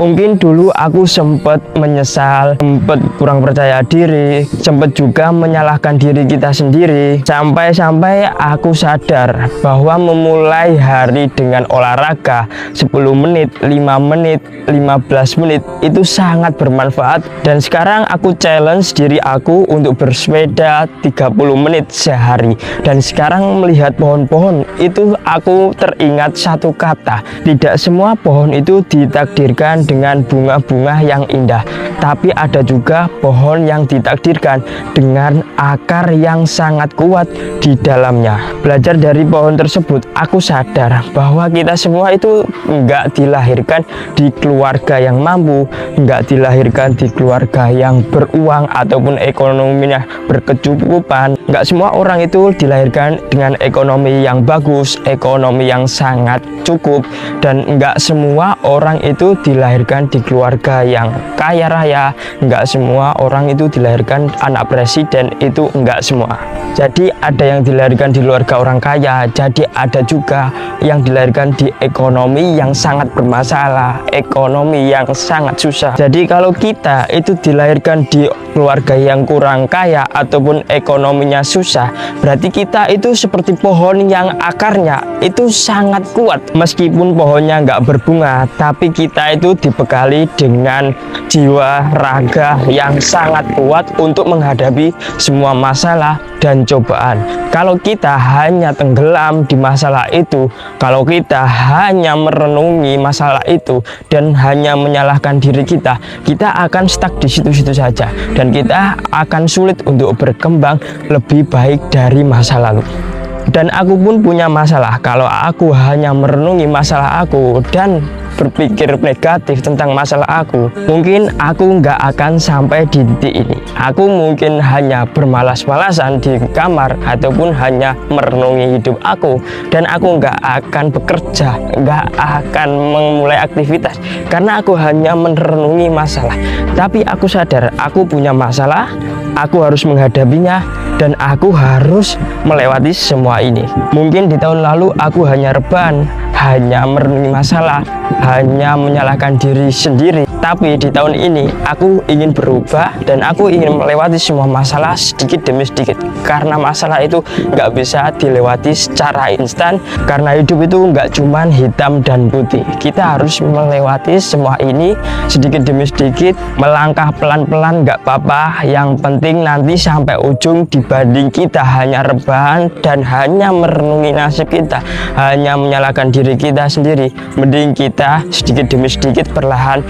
Mungkin dulu aku sempat menyesal, sempat kurang percaya diri, sempat juga menyalahkan diri kita sendiri. Sampai-sampai aku sadar bahwa memulai hari dengan olahraga 10 menit, 5 menit, 15 menit itu sangat bermanfaat. Dan sekarang aku challenge diri aku untuk bersepeda 30 menit sehari. Dan sekarang melihat pohon-pohon itu aku teringat satu kata, tidak semua pohon itu ditakdirkan dengan bunga-bunga yang indah, tapi ada juga pohon yang ditakdirkan dengan akar yang sangat kuat di dalamnya. Belajar dari pohon tersebut, aku sadar bahwa kita semua itu enggak dilahirkan di keluarga yang mampu, enggak dilahirkan di keluarga yang beruang ataupun ekonominya berkecukupan. Enggak semua orang itu dilahirkan dengan ekonomi yang bagus, ekonomi yang sangat cukup, dan enggak semua orang itu dilahirkan di keluarga yang kaya raya. Enggak semua orang itu dilahirkan anak presiden, itu enggak semua. Jadi ada yang dilahirkan di keluarga orang kaya, jadi ada juga yang dilahirkan di ekonomi yang sangat bermasalah, ekonomi yang sangat susah. Jadi kalau kita itu dilahirkan di keluarga yang kurang kaya ataupun ekonominya susah, berarti kita itu seperti pohon yang akarnya itu sangat kuat. Meskipun pohonnya nggak berbunga, tapi kita itu dibekali dengan jiwa raga yang sangat kuat untuk menghadapi semua masalah dan cobaan. Kalau kita hanya tenggelam di masalah itu, kalau kita hanya merenungi masalah itu dan hanya menyalahkan diri kita, kita akan stuck di situ-situ saja dan kita akan sulit untuk berkembang lebih baik dari masa lalu. Dan aku pun punya masalah. Kalau aku hanya merenungi masalah aku dan berpikir negatif tentang masalah aku, mungkin aku nggak akan sampai di titik ini. Aku mungkin hanya bermalas-malasan di kamar ataupun hanya merenungi hidup aku, dan aku nggak akan bekerja, nggak akan memulai aktivitas karena aku hanya merenungi masalah. Tapi aku sadar aku punya masalah, aku harus menghadapinya, dan aku harus melewati semua ini. Mungkin di tahun lalu aku hanya rebahan, hanya merenungi masalah, hanya menyalahkan diri sendiri. Tapi di tahun ini aku ingin berubah dan aku ingin melewati semua masalah sedikit demi sedikit. Karena masalah itu nggak bisa dilewati secara instan, karena hidup itu nggak cuman hitam dan putih. Kita harus melewati semua ini sedikit demi sedikit, melangkah pelan-pelan nggak apa-apa. Yang penting nanti sampai ujung, dibanding kita hanya rebahan dan hanya merenungi nasib kita, hanya menyalahkan diri kita sendiri, mending kita sedikit demi sedikit perlahan